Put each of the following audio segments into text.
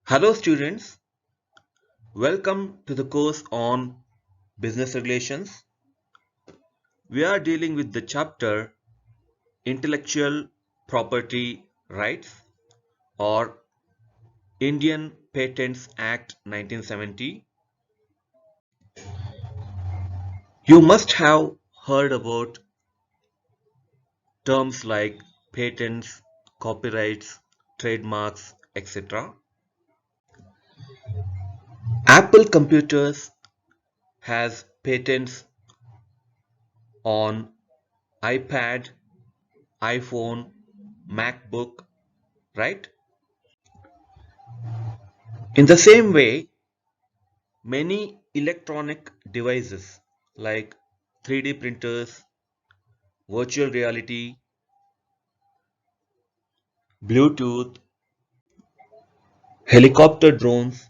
Hello students, welcome to the course on business relations. We are dealing with the chapter Intellectual Property Rights or Indian Patents Act 1970. You must have heard about terms like patents, copyrights, trademarks, etc. Apple Computers has patents on iPad, iPhone, MacBook, right? In the same way, many electronic devices like 3D printers, virtual reality, Bluetooth, helicopter drones,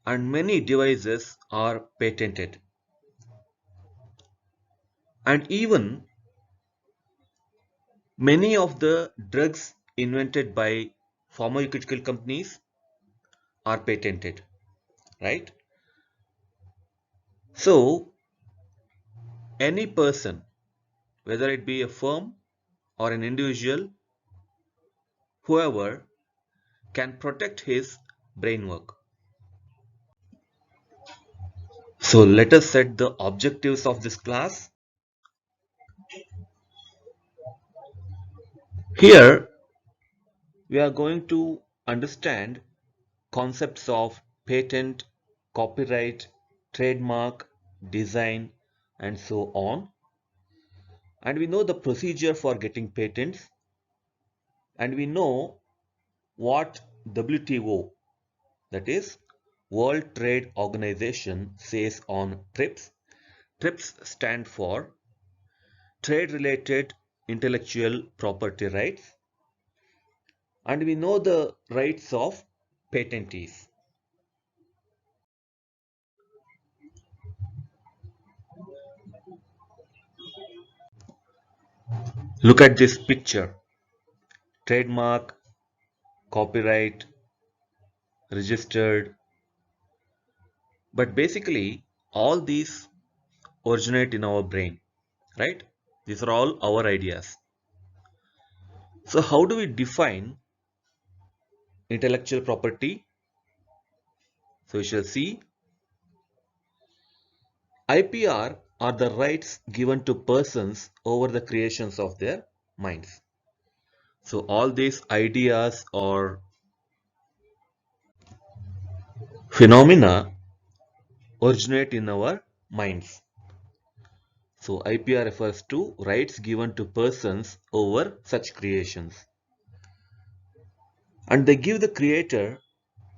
and many devices are patented. And even many of the drugs invented by pharmaceutical companies are patented, right? So, any person, whether it be a firm or an individual, whoever can protect his brain work. So let us set the objectives of this class. Here we are going to understand concepts of patent, copyright, trademark, design, and so on. And we know the procedure for getting patents, and we know what WTO, that is World Trade Organization, says on TRIPS. TRIPS stand for Trade Related Intellectual Property Rights, and we know the rights of patentees. Look at this picture: trademark, copyright, registered. But basically, all these originate in our brain, right? These are all our ideas. So, how do we define intellectual property? So, we shall see IPR are the rights given to persons over the creations of their minds. So, all these ideas or phenomena originate in our minds. So IPR refers to rights given to persons over such creations. And they give the creator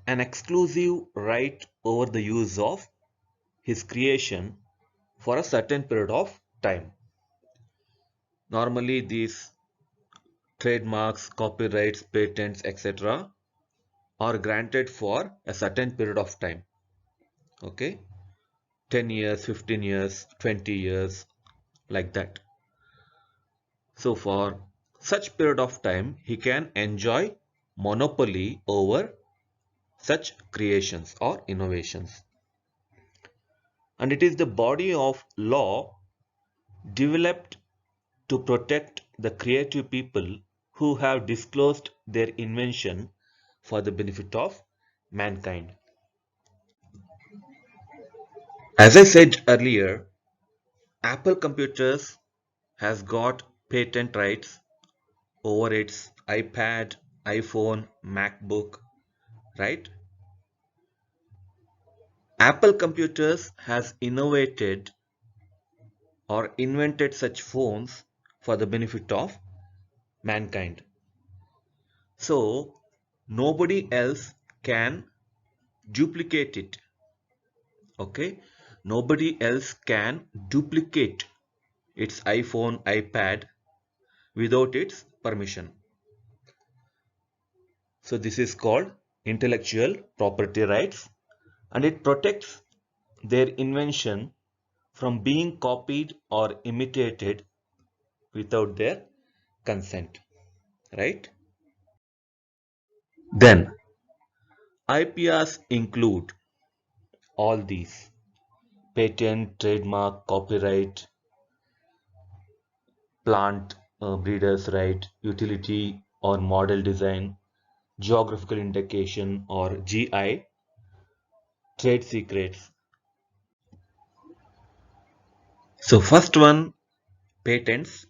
an exclusive right over the use of his creation for a certain period of time. Normally these trademarks, copyrights, patents, etc. are granted for a certain period of time. Okay? 10 years, 15 years, 20 years, like that. So for such period of time, he can enjoy monopoly over such creations or innovations. And it is the body of law developed to protect the creative people who have disclosed their invention for the benefit of mankind. As I said earlier, Apple Computers has got patent rights over its iPad, iPhone, MacBook, right? Apple Computers has innovated or invented such phones for the benefit of mankind. So nobody else can duplicate it. Okay? Nobody else can duplicate its iPhone, iPad without its permission. So this is called intellectual property rights, and it protects their invention from being copied or imitated without their consent, right? Then IPRs include all these: patent, trademark, copyright, plant breeders' right, utility or model design, geographical indication or GI, trade secrets. So first one, patents.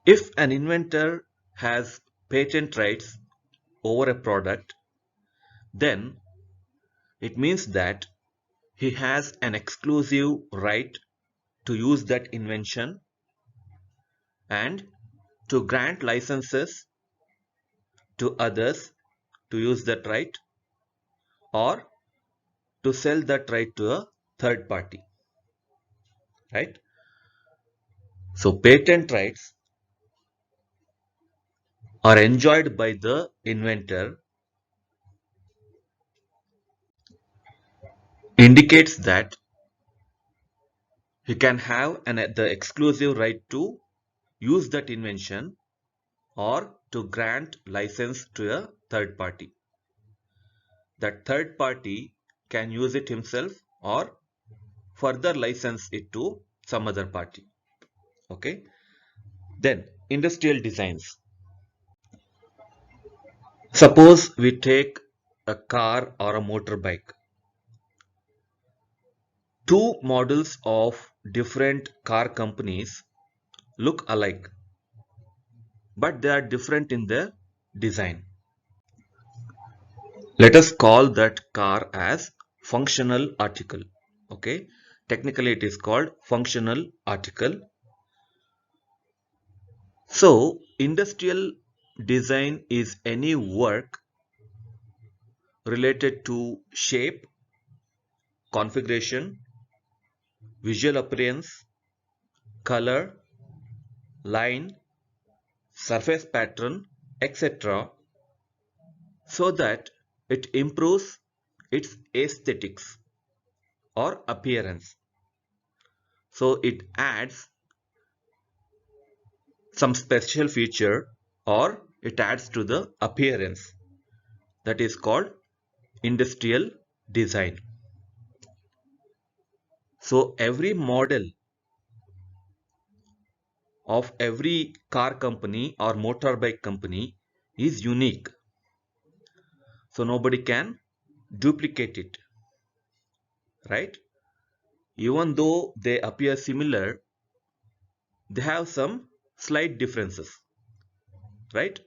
If an inventor has patent rights over a product, then it means that he has an exclusive right to use that invention and to grant licenses to others to use that right, or to sell that right to a third party, right? So patent rights are enjoyed by the inventor, indicates that he can have the exclusive right to use that invention or to grant license to a third party. That third party can use it himself or further license it to some other party. Okay. Then industrial designs. Suppose we take a car or a motorbike. Two models of different car companies look alike, but they are different in their design. Let us call that car as functional article. Okay. Technically it is called functional article. So industrial design is any work related to shape, configuration, visual appearance, color, line, surface pattern, etc., so that it improves its aesthetics or appearance. So it adds some special feature or it adds to the appearance. That is called industrial design. So every model of every car company or motorbike company is unique. So nobody can duplicate it, right? Even though they appear similar, they have some slight differences, right?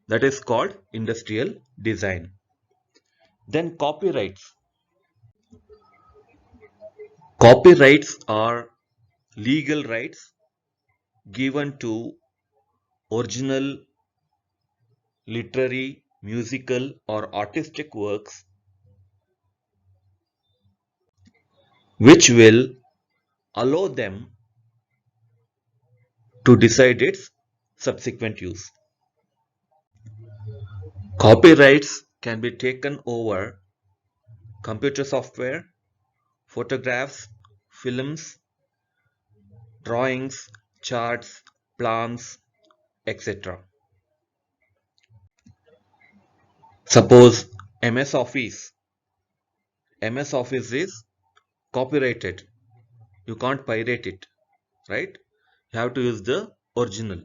That is called industrial design. Then copyrights. Copyrights are legal rights given to original literary, musical, or artistic works which will allow them to decide its subsequent use. Copyrights can be taken over computer software, photographs, films, drawings, charts, plans, etc. Suppose MS Office. MS Office is copyrighted. You can't pirate it, right? You have to use the original.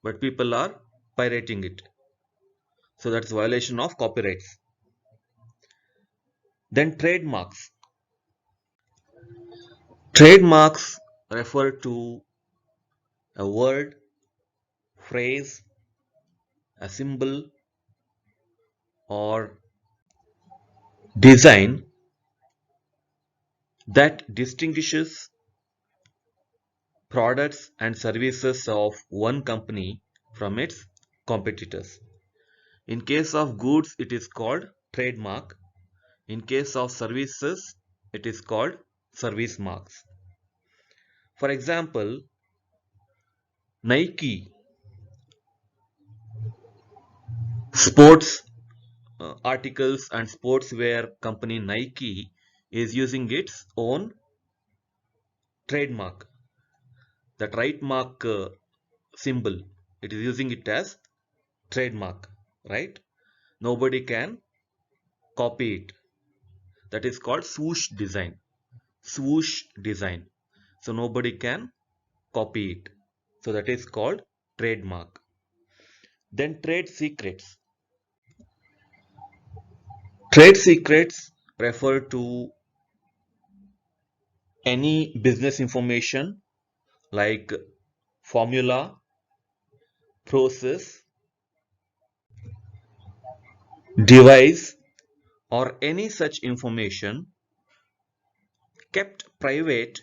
But people are pirating it. So that's violation of copyrights. Then trademarks. Trademarks refer to a word, phrase, a symbol, or design that distinguishes products and services of one company from its competitors. In case of goods, it is called trademark. In case of services, it is called service marks. For example, Nike sports articles and sportswear company Nike is using its own trademark, the trademark symbol. It is using it as trademark, right? Nobody can copy it. That is called swoosh design. Swoosh design. So nobody can copy it. So that is called trademark. Then trade secrets. Trade secrets refer to any business information like formula, process, device, or any such information kept private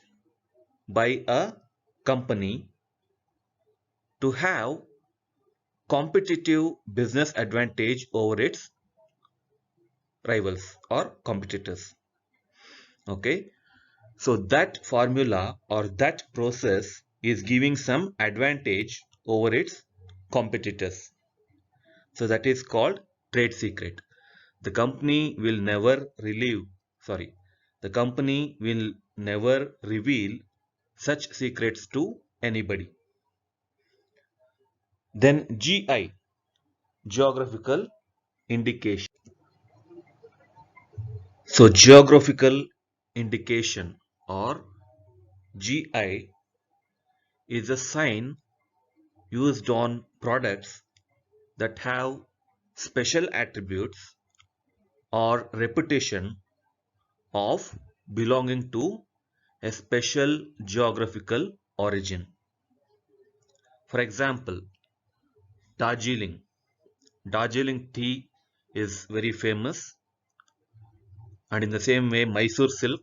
by a company to have competitive business advantage over its rivals or competitors. Okay, so that formula or that process is giving some advantage over its competitors. So that is called trade secret. The company will never the company will never reveal such secrets to anybody. Then GI, geographical indication. So geographical indication or GI is a sign used on products that have special attributes or reputation of belonging to a special geographical origin. For example, Darjeeling. Darjeeling tea is very famous, and in the same way, Mysore silk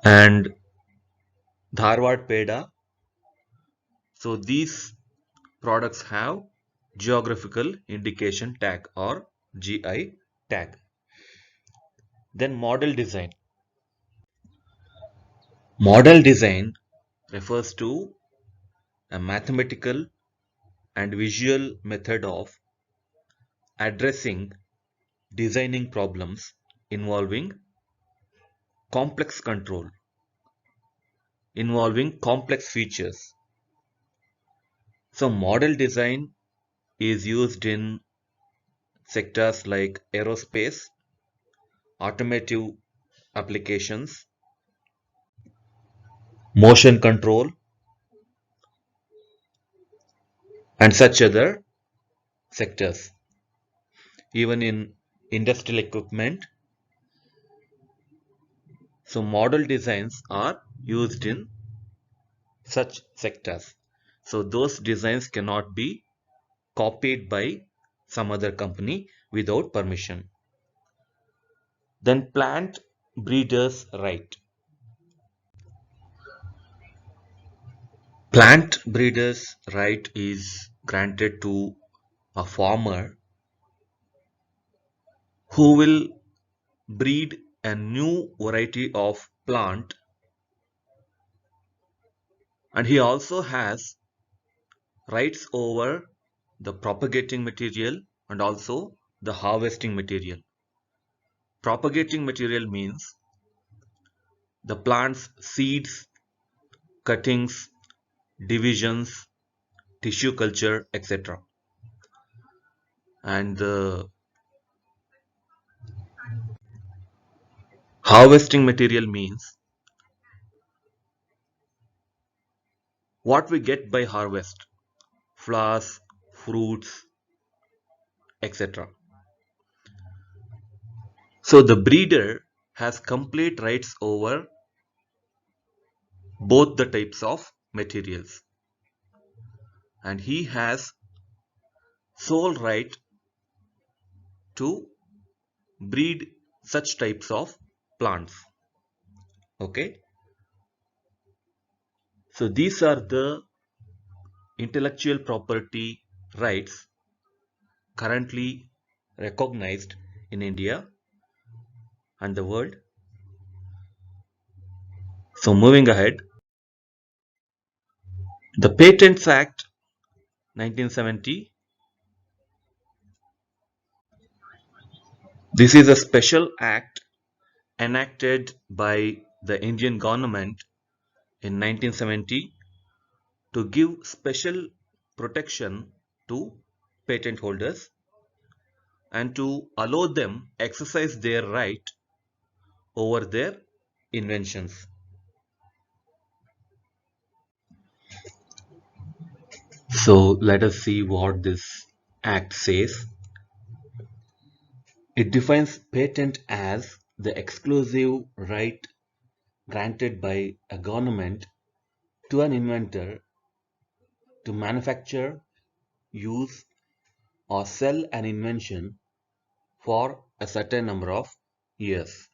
and Dharwad peda. So these products have geographical indication tag or GI tag. Then model design. Model design refers to a mathematical and visual method of addressing designing problems involving complex control, involving complex features. So model design is used in sectors like aerospace, automotive applications, motion control, and such other sectors. Even in industrial equipment, so model designs are used in such sectors. So those designs cannot be copied by some other company without permission. Then plant breeders' right. Plant breeders' right is granted to a farmer who will breed a new variety of plant, and he also has rights over the propagating material and also the harvesting material. Propagating material means the plant's seeds, cuttings, divisions, tissue culture, etc. And the harvesting material means what we get by harvest, flowers, fruits, etc. So the breeder has complete rights over both the types of materials, and he has sole right to breed such types of plants. Okay, so these are the intellectual property rights currently recognized in India and the world. So moving ahead, the Patents Act 1970. This is a special act enacted by the Indian government in 1970 to give special protection to patent holders and to allow them exercise their right over their inventions. So let us see what this act says. It defines patent as the exclusive right granted by a government to an inventor to manufacture, use, or sell an invention for a certain number of years.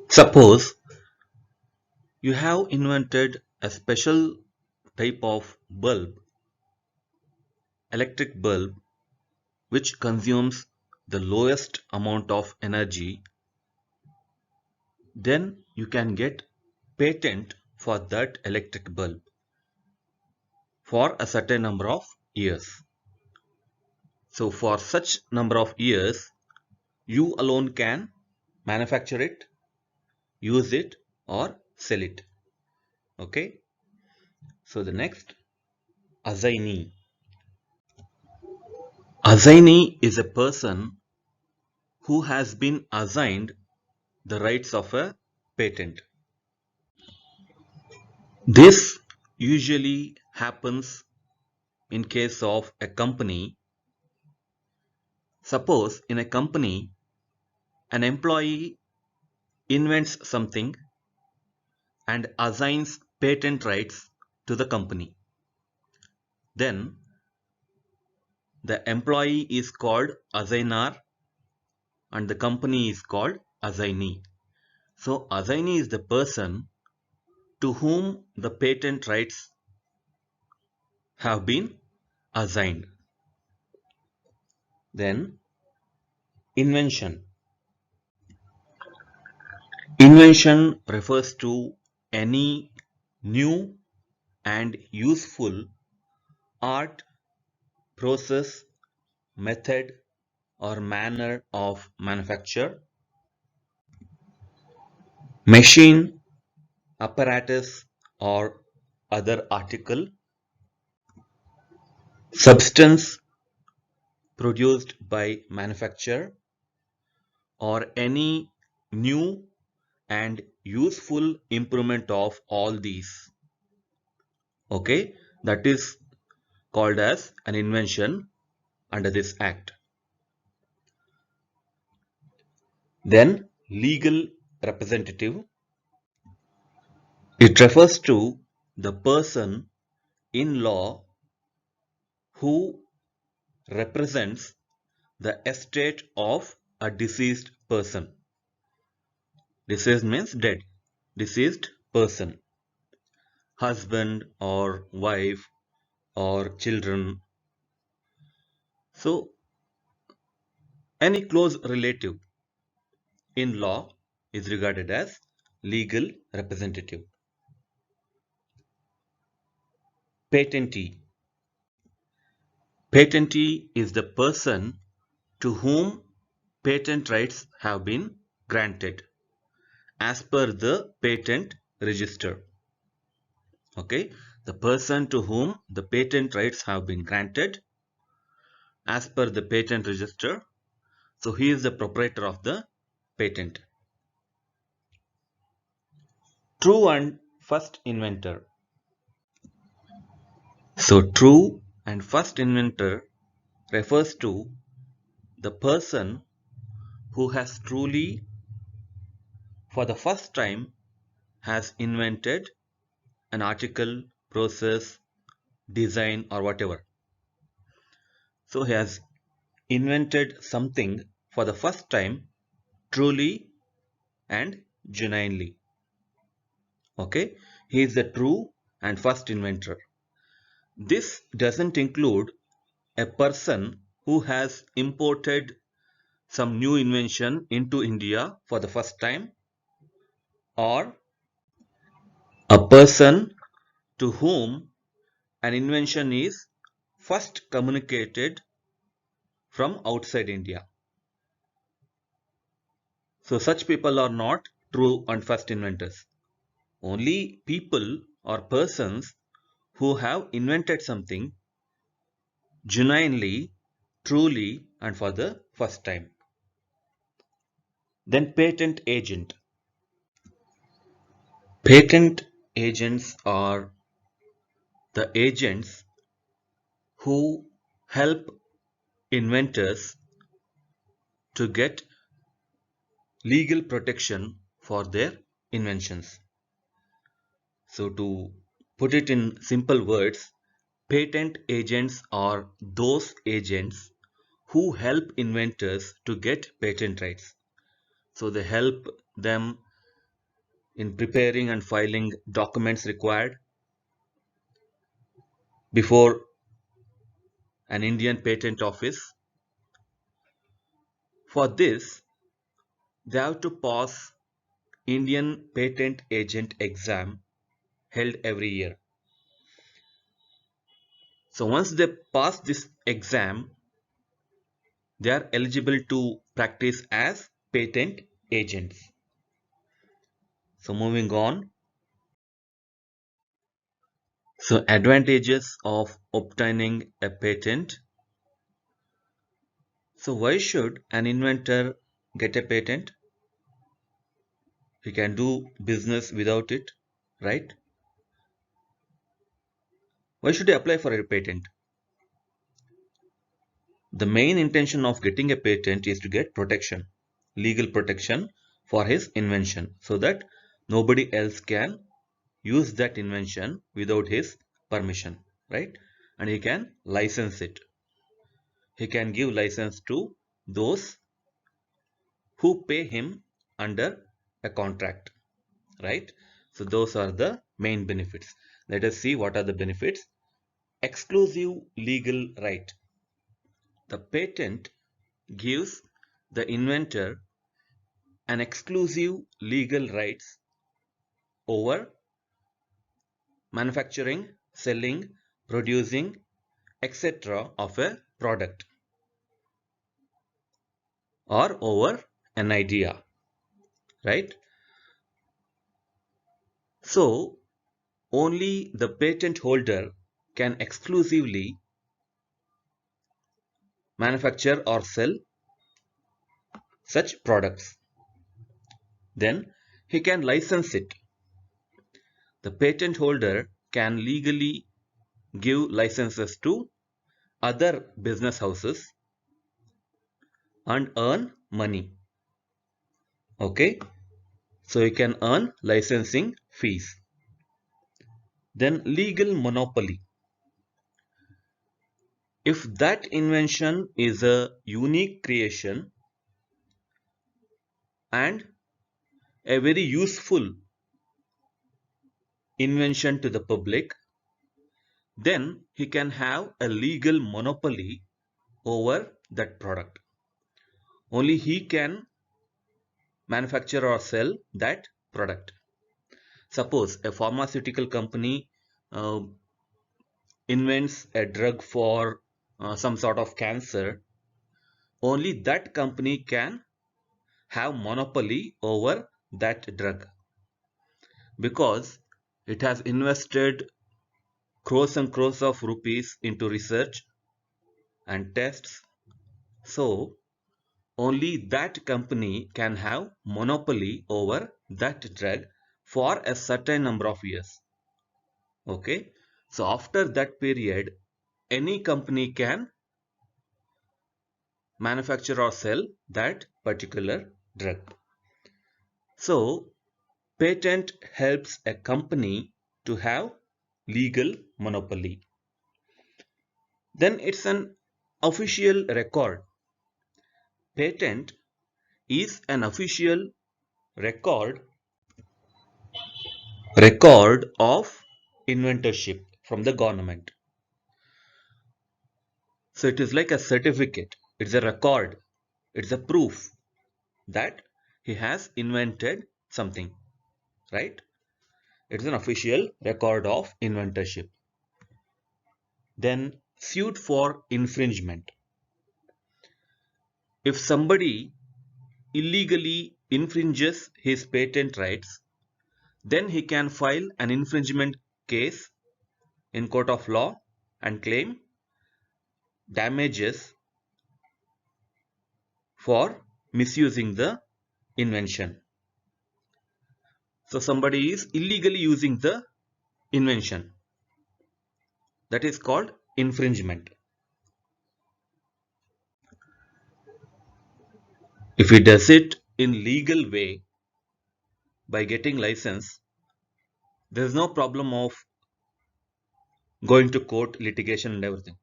Suppose you have invented a special type of bulb, electric bulb, which consumes the lowest amount of energy, then you can get patent for that electric bulb for a certain number of years. So for such number of years, you alone can manufacture it, use it, or sell it. Okay. So the next, assignee. Assignee is a person who has been assigned the rights of a patent. This usually happens in case of a company. Suppose in a company, an employee invents something and assigns patent rights to the company. Then the employee is called assigner and the company is called assignee. So assignee is the person to whom the patent rights have been assigned. Then invention. Invention refers to any new and useful art, process, method, or manner of manufacture, machine, apparatus, or other article, substance produced by manufacture, or any new and useful improvement of all these. Okay, that is called as an invention under this act. Then legal representative. It refers to the person in law who represents the estate of a deceased person. Deceased means dead. Deceased person. Husband or wife or children. So any close relative in law is regarded as legal representative. Patentee. Patentee is the person to whom patent rights have been granted as per the patent register. Okay, the person to whom the patent rights have been granted as per the patent register. So he is the proprietor of the patent. True and first inventor. So true and first inventor refers to the person who has truly for the first time has invented an article, process, design or whatever. So he has invented something for the first time truly and genuinely. Okay, he is the true and first inventor. This doesn't include a person who has imported some new invention into India for the first time, or a person to whom an invention is first communicated from outside India. So such people are not true and first inventors. Only people or persons who have invented something genuinely, truly, and for the first time. Then patent agent. Patent agents are the agents who help inventors to get legal protection for their inventions. So to put it in simple words, patent agents are those agents who help inventors to get patent rights. So they help them in preparing and filing documents required before an Indian patent office. For this, they have to pass Indian patent agent exam held every year. So once they pass this exam, they are eligible to practice as patent agents. So moving on. So advantages of obtaining a patent. So why should an inventor get a patent? He can do business without it, right? Why should he apply for a patent? The main intention of getting a patent is to get protection, legal protection for his invention, so that nobody else can use that invention without his permission, right? And he can license it. He can give license to those who pay him under a contract, right? So those are the main benefits. Let us see what are the benefits. Exclusive legal right. The patent gives the inventor an exclusive legal rights over manufacturing, selling, producing, etc. of a product or over an idea, right? So only the patent holder can exclusively manufacture or sell such products. Then he can license it. The patent holder can legally give licenses to other business houses and earn money. Okay, so you can earn licensing fees. Then legal monopoly. If that invention is a unique creation and a very useful invention to the public, then he can have a legal monopoly over that product. Only he can manufacture or sell that product. Suppose a pharmaceutical company uh, invents a drug for some sort of cancer, only that company can have monopoly over that drug because it has invested crores and crores of rupees into research and tests. So only that company can have monopoly over that drug for a certain number of years. Okay, so after that period, any company can manufacture or sell that particular drug. So patent helps a company to have legal monopoly. Then it's an official record. Patent is an official record of inventorship from the government. So it is like a certificate. It's a record. It's a proof that he has invented something, right? It's an official record of inventorship. Then sued for infringement. If somebody illegally infringes his patent rights, then he can file an infringement case in court of law and claim damages for misusing the invention. So somebody is illegally using the invention. That is called infringement. If he does it in legal way by getting license, there is no problem of going to court, litigation and everything.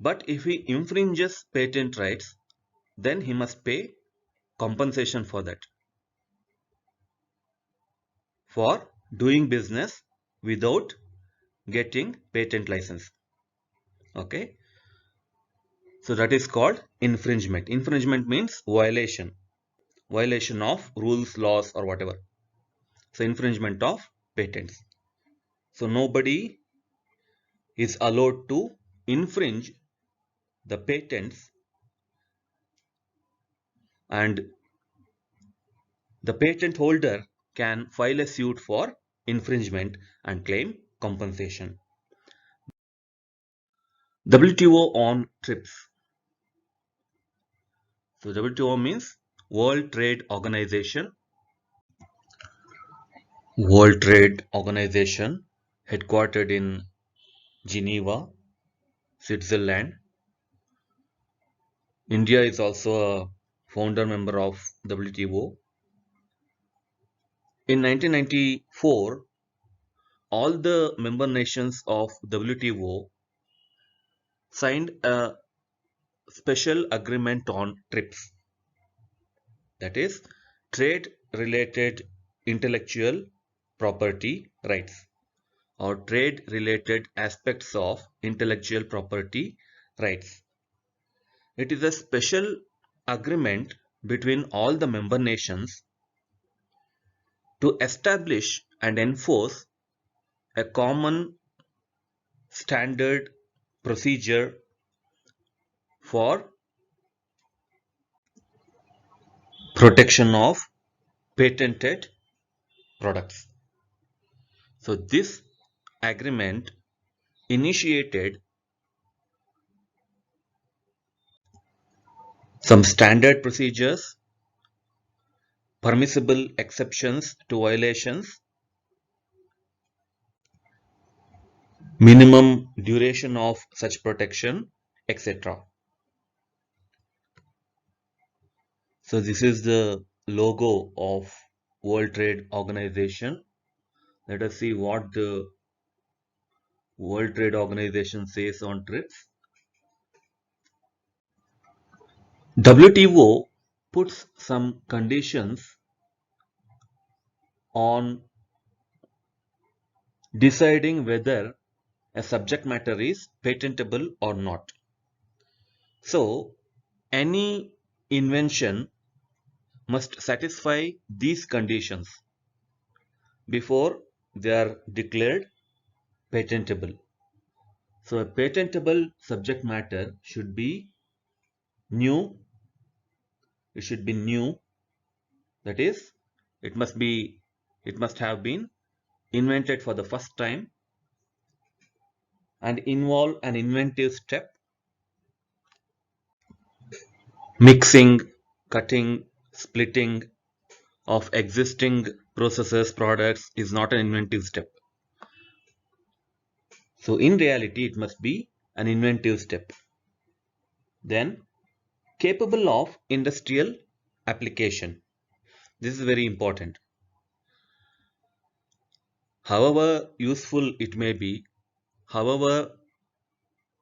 But if he infringes patent rights, then he must pay compensation for that, for doing business without getting patent license. Okay, so that is called infringement. Infringement means violation of rules, laws or whatever. So infringement of patents. So nobody is allowed to infringe the patents, and the patent holder can file a suit for infringement and claim compensation. WTO on TRIPS. So WTO means World Trade Organization. World Trade Organization, headquartered in Geneva, Switzerland. India is also a founder member of WTO. In 1994, all the member nations of WTO signed a special agreement on TRIPS, that is trade related intellectual property rights, or trade related aspects of intellectual property rights. It is a special agreement between all the member nations to establish and enforce a common standard procedure for protection of patented products. So this agreement initiated some standard procedures, permissible exceptions to violations, minimum duration of such protection, etc. So this is the logo of World Trade Organization. Let us see what the World Trade Organization says on TRIPS. WTO puts some conditions on deciding whether a subject matter is patentable or not. So any invention must satisfy these conditions before they are declared patentable. So a patentable subject matter should be new. It should be new. That is, it must have been invented for the first time and involve an inventive step. Mixing, cutting, splitting of existing processes, products is not an inventive step. So in reality, it must be an inventive step. Then, capable of industrial application. This is very important. However useful it may be, however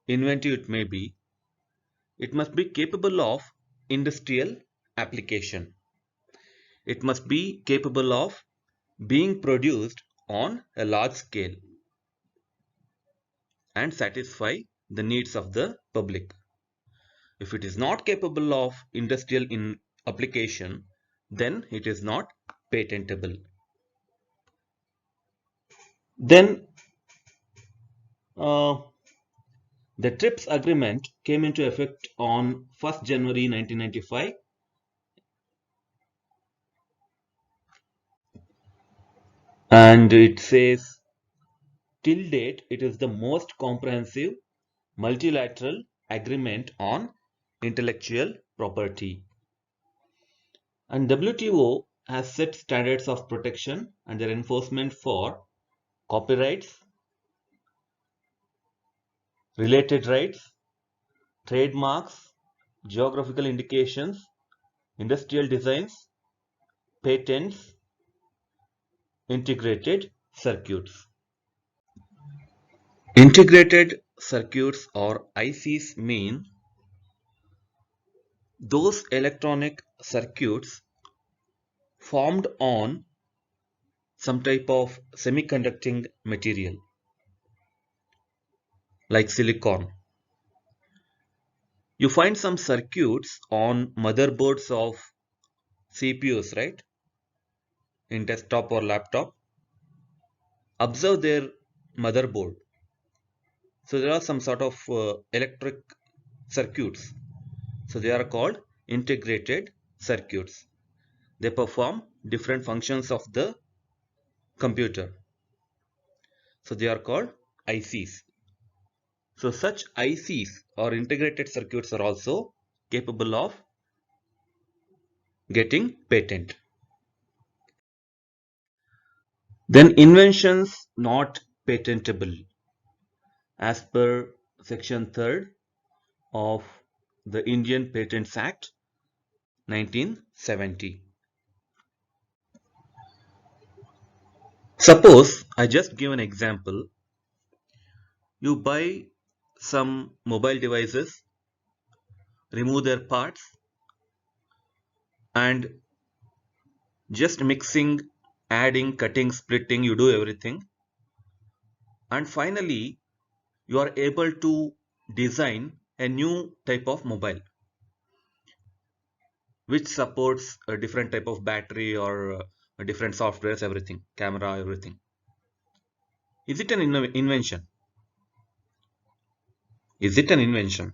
inventive it may be, it must be capable of industrial application. It must be capable of being produced on a large scale and satisfy the needs of the public. If it is not capable of industrial application, then it is not patentable. Then the TRIPS agreement came into effect on 1st January 1995. And it says till date it is the most comprehensive multilateral agreement on intellectual property. And WTO has set standards of protection and their enforcement for copyrights, related rights, trademarks, geographical indications, industrial designs, patents, integrated circuits. Integrated circuits or ICs mean those electronic circuits formed on some type of semiconducting material like silicon. You find some circuits on motherboards of CPUs, right? In desktop or laptop. Observe their motherboard. So there are some sort of electric circuits. So they are called integrated circuits. They perform different functions of the computer. So they are called ICs. So such ICs or integrated circuits are also capable of getting patent. Then inventions not patentable as per section 3rd of the Indian Patents Act 1970. Suppose I just give an example. You buy some mobile devices, remove their parts, and just mixing, adding, cutting, splitting, you do everything. And finally, you are able to design a new type of mobile which supports a different type of battery or different softwares, everything, camera, everything. Is it an invention? Is it an invention?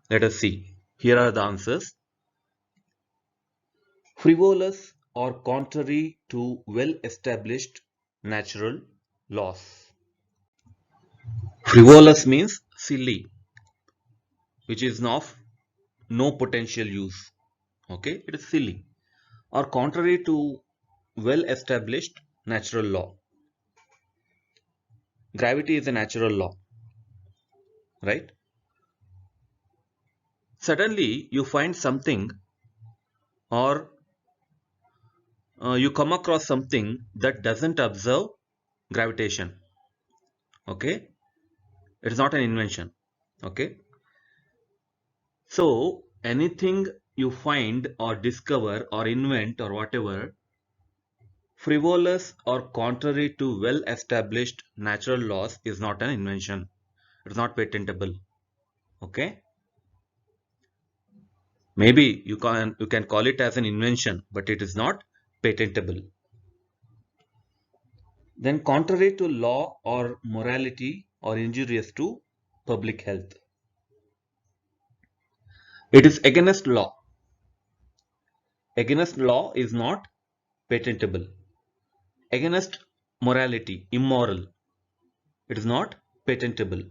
Let us see. Here are the answers. Frivolous or contrary to well-established natural laws. Frivolous means silly, which is of no potential use. Okay, it is silly. Or contrary to well-established natural law. Gravity is a natural law, right? Suddenly you find something or you come across something that doesn't observe gravitation. Okay, it is not an invention. Okay, so anything you find or discover or invent or whatever frivolous or contrary to well established natural laws is not an invention. It is not patentable. Okay, maybe you can call it as an invention, but it is not patentable. Then contrary to law or morality or injurious to public health. It is against law. Against law is not patentable. Against morality, immoral, it is not patentable.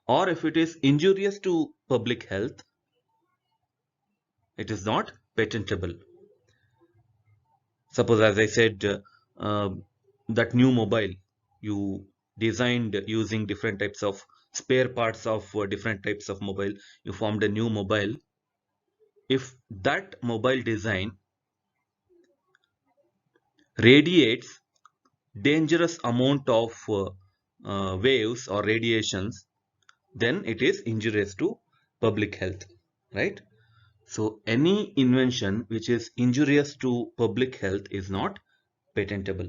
Or if it is injurious to public health, it is not patentable. Suppose, as I said, uh, that new mobile you designed using different types of spare parts of different types of mobile, you formed a new mobile. If that mobile design radiates dangerous amount of waves or radiations, then it is injurious to public health, right? So any invention which is injurious to public health is not patentable.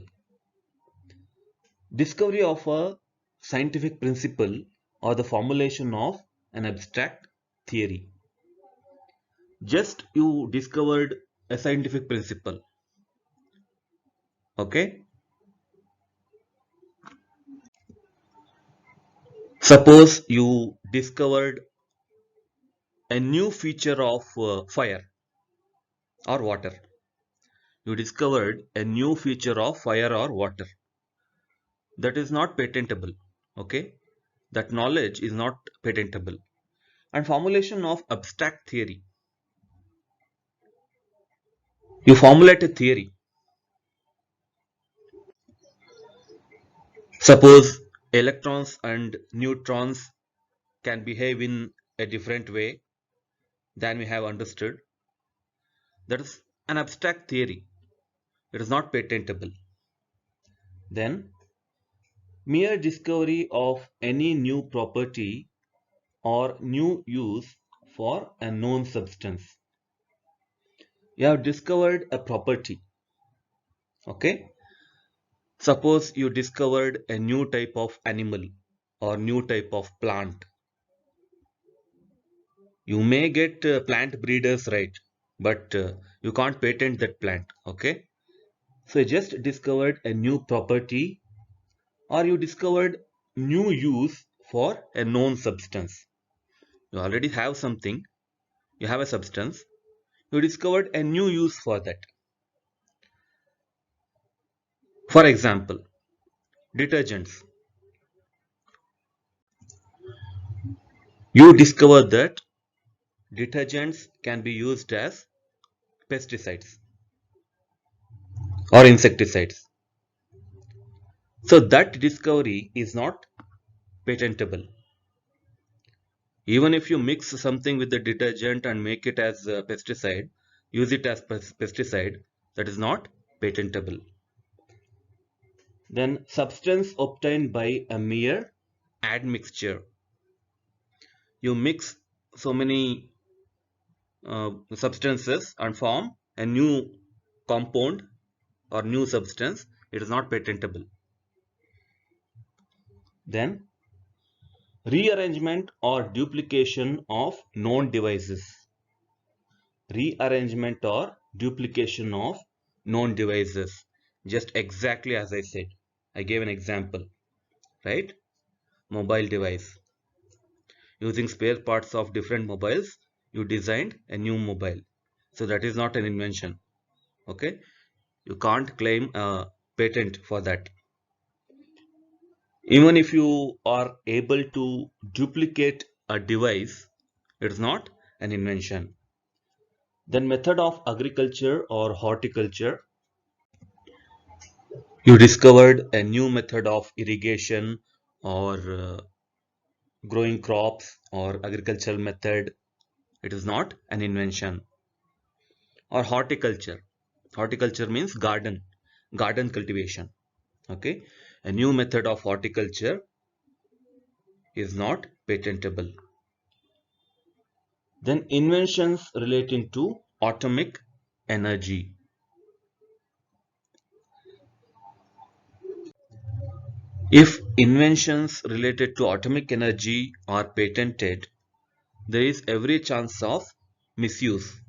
Discovery of a scientific principle or the formulation of an abstract theory. Just you discovered a scientific principle. Okay. Suppose you discovered a new feature of fire or water. You discovered a new feature of fire or water. That is not patentable. Okay? That knowledge is not patentable. And formulation of abstract theory. You formulate a theory. Suppose electrons and neutrons can behave in a different way than we have understood. That is an abstract theory. It is not patentable. Then, mere discovery of any new property or new use for a known substance. You have discovered a property. Okay? Suppose you discovered a new type of animal or new type of plant. You may get plant breeders right, but you can't patent that plant. Okay? So you just discovered a new property or you discovered new use for a known substance. You already have something, you have a substance, you discovered a new use for that. For example, detergents. You discovered that detergents can be used as pesticides or insecticides. So that discovery is not patentable. Even if you mix something with the detergent and make it as a pesticide, use it as pesticide, that is not patentable. Then substance obtained by a mere admixture. You mix so many substances and form a new compound or new substance, it is not patentable. Then rearrangement or duplication of known devices. Rearrangement or duplication of known devices. Just exactly as I said. I gave an example, right? Mobile device. Using spare parts of different mobiles, you designed a new mobile. So that is not an invention. Okay? You can't claim a patent for that. Even if you are able to duplicate a device, it is not an invention. Then method of agriculture or horticulture. You discovered a new method of irrigation or growing crops or agricultural method. It is not an invention. Or horticulture. Horticulture means garden cultivation. Okay. A new method of horticulture is not patentable. Then inventions relating to atomic energy. If inventions related to atomic energy are patented, there is every chance of misuse.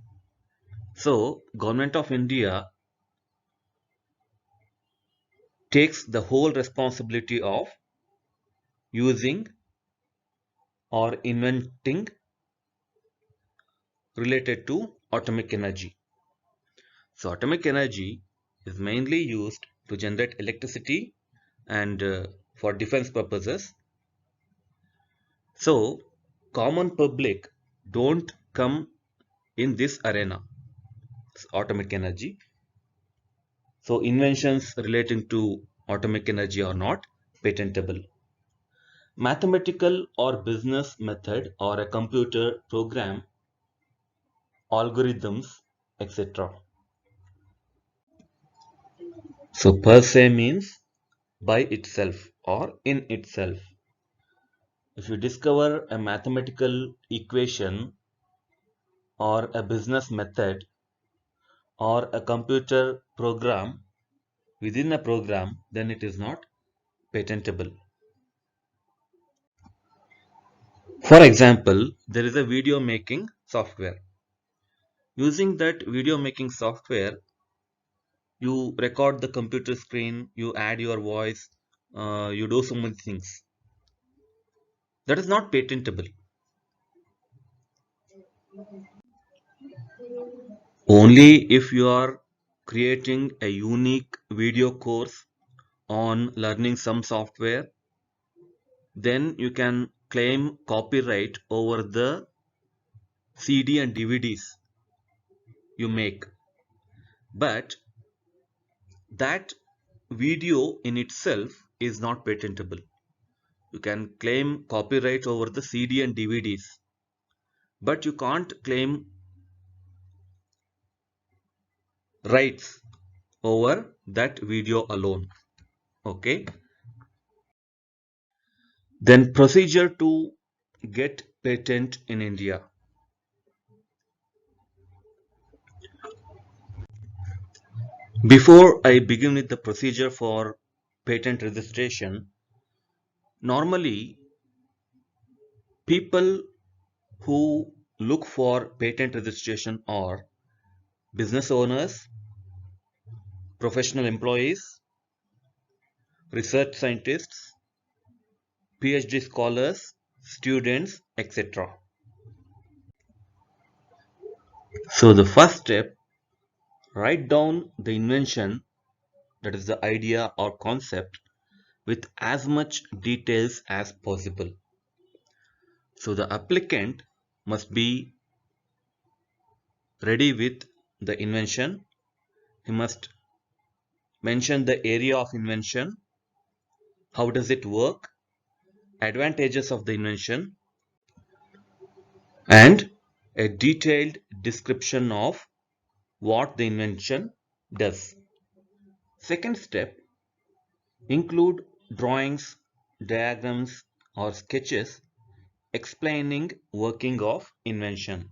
So, Government of India takes the whole responsibility of using or inventing related to atomic energy. So, atomic energy is mainly used to generate electricity and for defense purposes. So, common public don't come in this arena, atomic energy. So, inventions relating to atomic energy are not patentable. Mathematical or business method or a computer program, algorithms, etc. So, per se means by itself or in itself. If you discover a mathematical equation or a business method or a computer program within a program, then it is not patentable. For example, there is a video making software. Using that video making software, you record the computer screen, you add your voice, you do so many things. That is not patentable. Only if you are creating a unique video course on learning some software, then you can claim copyright over the CD and DVDs you make. But that video in itself is not patentable. You can claim copyright over the CD and DVDs, but you can't claim rights over that video alone. Okay. Then procedure to get patent in India. Before I begin with the procedure for patent registration, normally people who look for patent registration are business owners, professional employees, research scientists, PhD scholars, students, etc. So the first step, write down the invention, that is the idea or concept, with as much details as possible. So the applicant must be ready with the invention. He must mention the area of invention, how does it work, advantages of the invention, and a detailed description of what the invention does. Second step, include drawings, diagrams, or sketches explaining working of invention.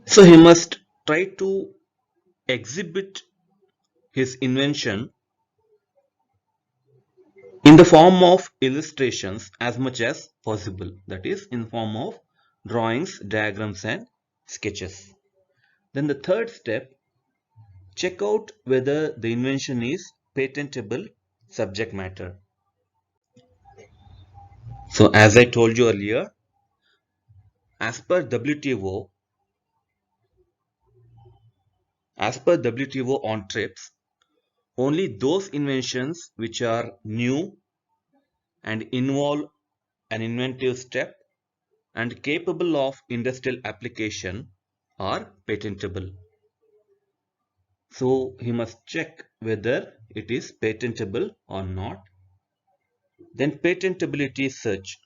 So he must try to exhibit his invention in the form of illustrations as much as possible, that is in form of drawings, diagrams and sketches. Then the third step, check out whether the invention is patentable subject matter. So as I told you earlier, as per WTO on TRIPS, only those inventions which are new and involve an inventive step and capable of industrial application are patentable. So he must check whether it is patentable or not. Then patentability search.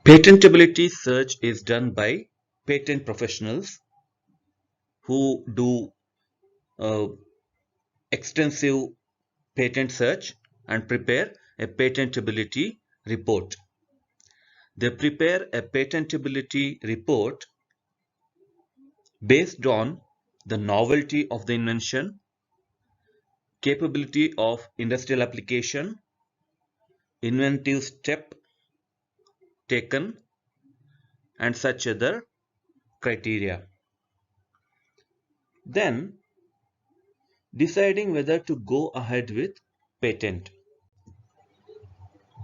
Patentability search is done by patent professionals who do extensive patent search and prepare a patentability report. They prepare a patentability report based on the novelty of the invention, capability of industrial application, inventive step taken, and such other criteria. Then deciding whether to go ahead with patent.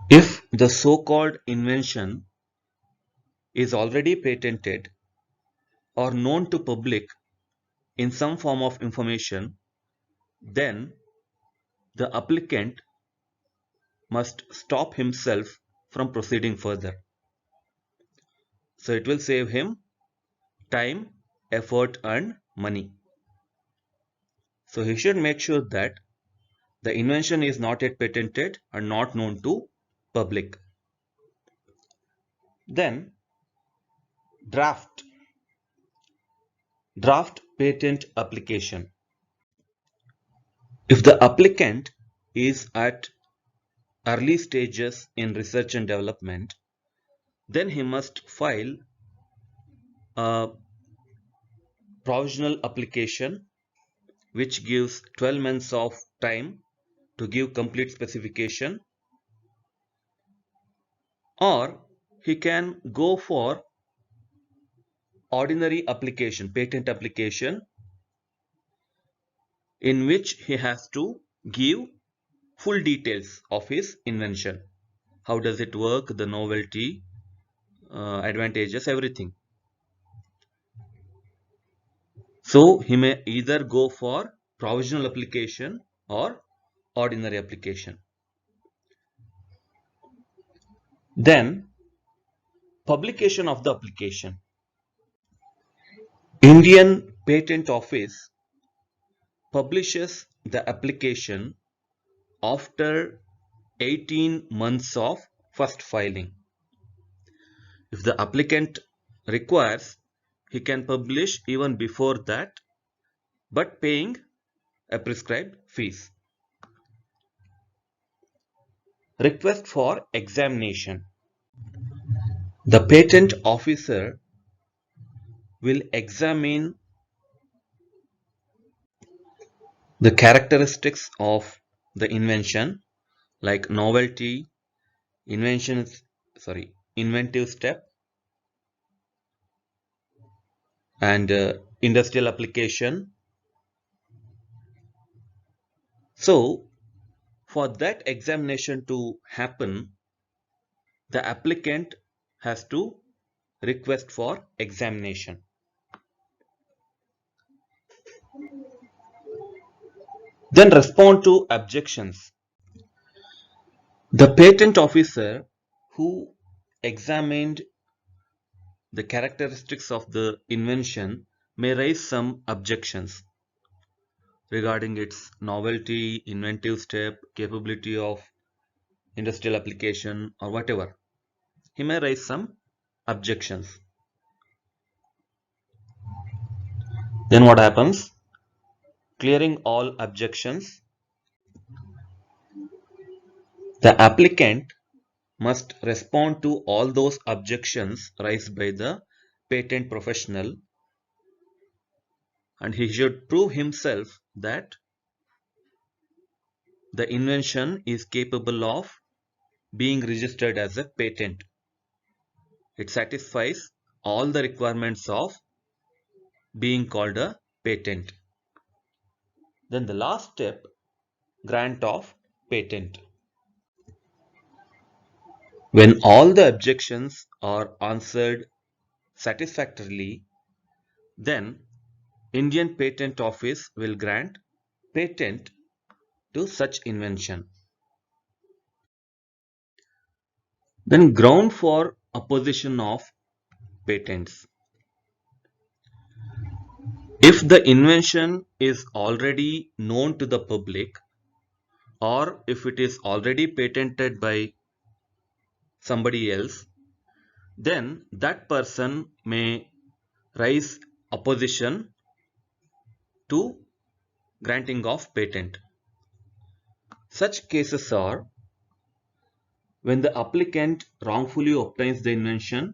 If the so-called invention is already patented or known to public in some form of information, then the applicant must stop himself from proceeding further. So it will save him time, effort and money. So he should make sure that the invention is not yet patented and not known to public. Then draft patent application. If the applicant is at early stages in research and development, then he must file a provisional application which gives 12 months of time to give complete specification, or he can go for ordinary application, patent application, in which he has to give full details of his invention. How does it work, the novelty, advantages, everything. So he may either go for provisional application or ordinary application. Then publication of the application. Indian Patent Office publishes the application after 18 months of first filing. If the applicant requires, he can publish even before that, but paying a prescribed fees. Request for examination. The patent officer will examine the characteristics of the invention like novelty, inventive step, and industrial application. So for that examination to happen, the applicant has to request for examination. Then respond to objections. The patent officer who examined the characteristics of the invention may raise some objections regarding its novelty, inventive step, capability of industrial application, or whatever. He may raise some objections. Then what happens? Clearing all objections, the applicant must respond to all those objections raised by the patent professional, and he should prove himself that the invention is capable of being registered as a patent. It satisfies all the requirements of being called a patent. Then the last step, grant of patent. When all the objections are answered satisfactorily, then Indian Patent Office will grant patent to such invention. Then ground for opposition of patents. If the invention is already known to the public, or if it is already patented by somebody else, then that person may raise opposition to granting of patent. Such cases are when the applicant wrongfully obtains the invention,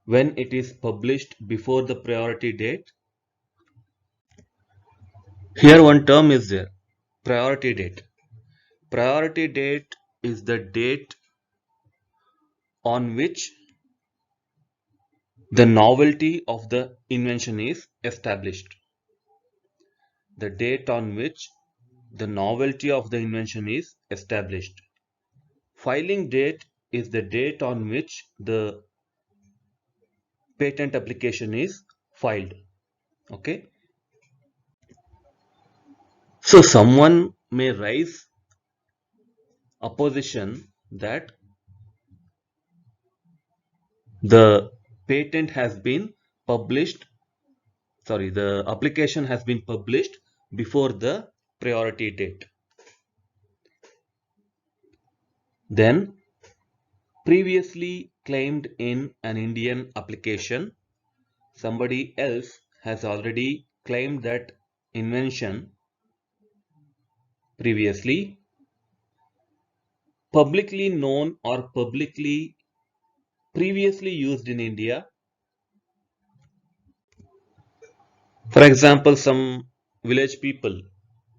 when it is published before the priority date. Here one term is there, priority date. Priority date is the date on which the novelty of the invention is established. The date on which the novelty of the invention is established. Filing date is the date on which the patent application is filed. Okay. So someone may raise opposition that the patent has been published, the application has been published before the priority date. Then previously claimed in an Indian application, somebody else has already claimed that invention previously, publicly known or publicly previously used in India. For example, some village people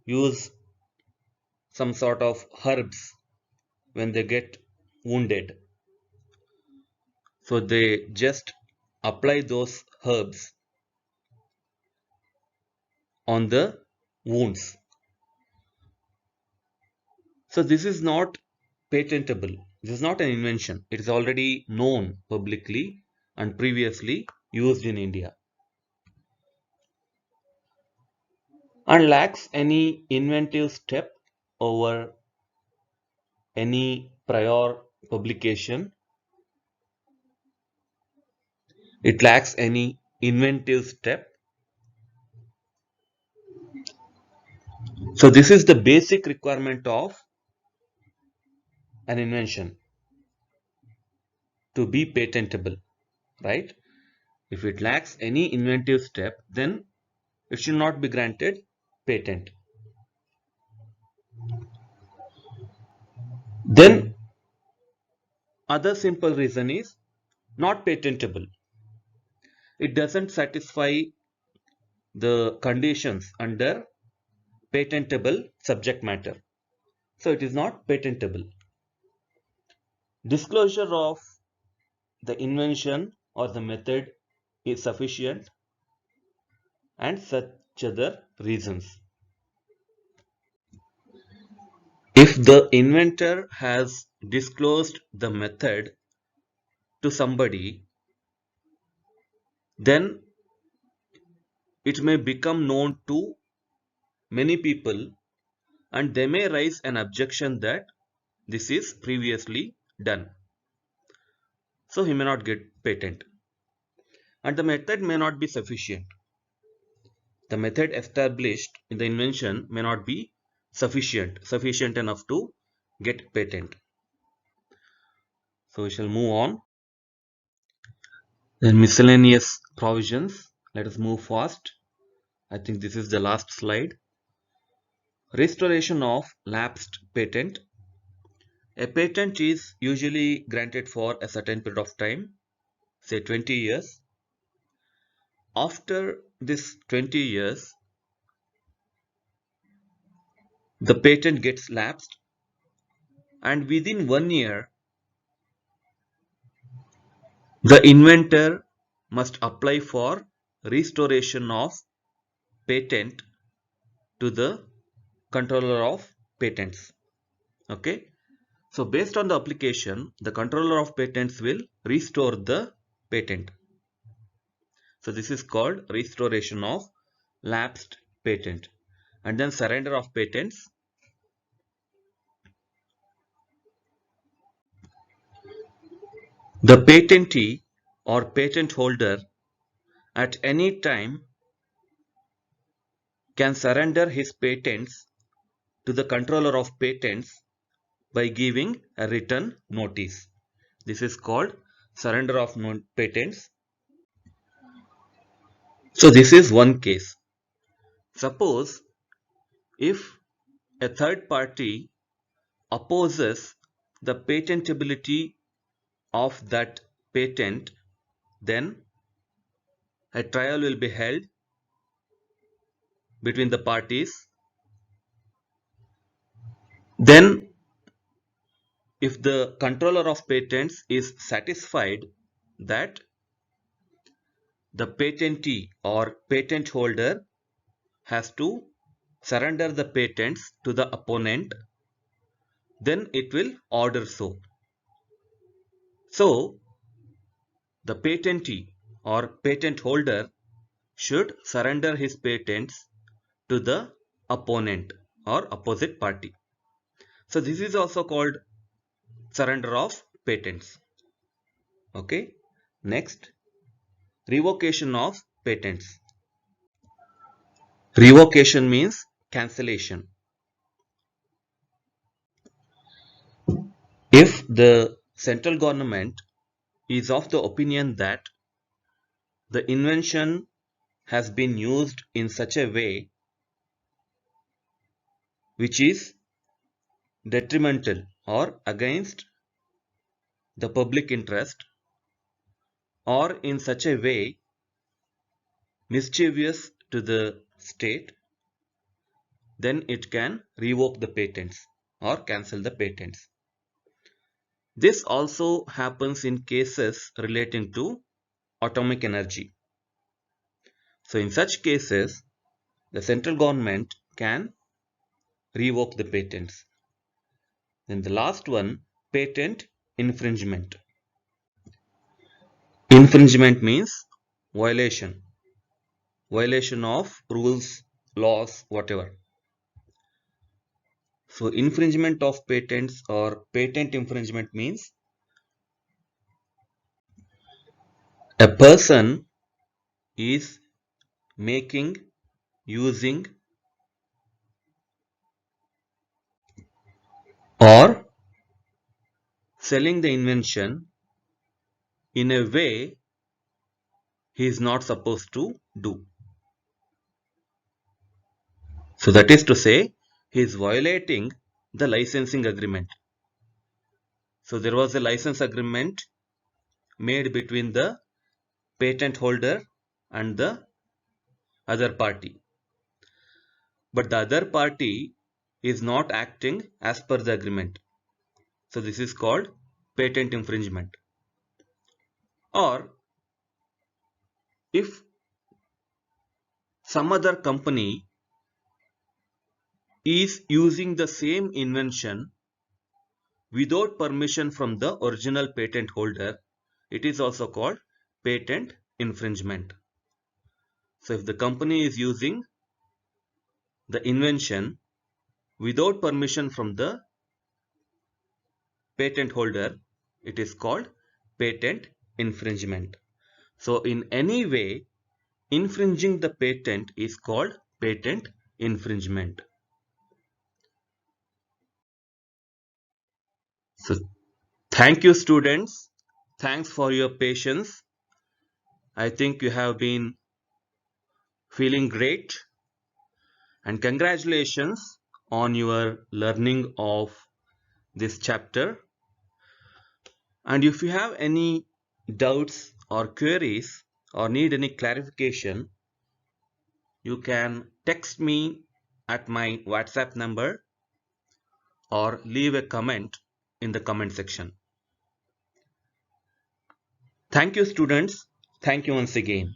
use some sort of herbs when they get wounded. So they just apply those herbs on the wounds. So this is not patentable. This is not an invention. It is already known publicly and previously used in India. and lacks any inventive step over any prior publication. It lacks any inventive step. So this is the basic requirement of an invention to be patentable, right? If it lacks any inventive step, then it should not be granted patent. Then other simple reason is not patentable. It doesn't satisfy the conditions under patentable subject matter. So it is not patentable. Disclosure of the invention or the method is sufficient, and such other reasons. If the inventor has disclosed the method to somebody, then it may become known to many people, and they may raise an objection that this is previously done. So he may not get patent, and the method may not be sufficient. The method established in the invention may not be sufficient enough to get patent. So we shall move on. Then miscellaneous provisions. Let us move fast. I think this is the last slide. Restoration of lapsed patent. A patent is usually granted for a certain period of time, say 20 years. After this 20 years, the patent gets lapsed, and within 1 year, the inventor must apply for restoration of patent to the controller of patents. Okay. So based on the application, the controller of patents will restore the patent. So this is called restoration of lapsed patent. And then surrender of patents. The patentee or patent holder at any time can surrender his patents to the controller of patents by giving a written notice. This is called surrender of patents. So this is one case. Suppose if a third party opposes the patentability of that patent, then a trial will be held between the parties. Then if the controller of patents is satisfied that the patentee or patent holder has to surrender the patents to the opponent, then it will order so. So the patentee or patent holder should surrender his patents to the opponent or opposite party. So this is also called surrender of patents. Okay. Next, revocation of patents. Revocation means cancellation. If the central government is of the opinion that the invention has been used in such a way which is detrimental or against the public interest, or in such a way mischievous to the state, then it can revoke the patents or cancel the patents. This also happens in cases relating to atomic energy. So in such cases, the central government can revoke the patents. Then the last one, patent infringement. Infringement means violation of rules laws, whatever. So infringement of patents or patent infringement means a person is making, using, or selling the invention in a way he is not supposed to do. So that is to say, he is violating the licensing agreement. So there was a license agreement made between the patent holder and the other party. But the other party is not acting as per the agreement. So this is called patent infringement. Or if some other company is using the same invention without permission from the original patent holder, it is also called patent infringement. So if the company is using the invention without permission from the patent holder, it is called patent infringement. So in any way, infringing the patent is called patent infringement. So thank you, students. Thanks for your patience. I think you have been feeling great, and congratulations on your learning of this chapter. And if you have any doubts or queries or need any clarification, you can text me at my WhatsApp number or leave a comment in the comment section. Thank you, students. Thank you once again.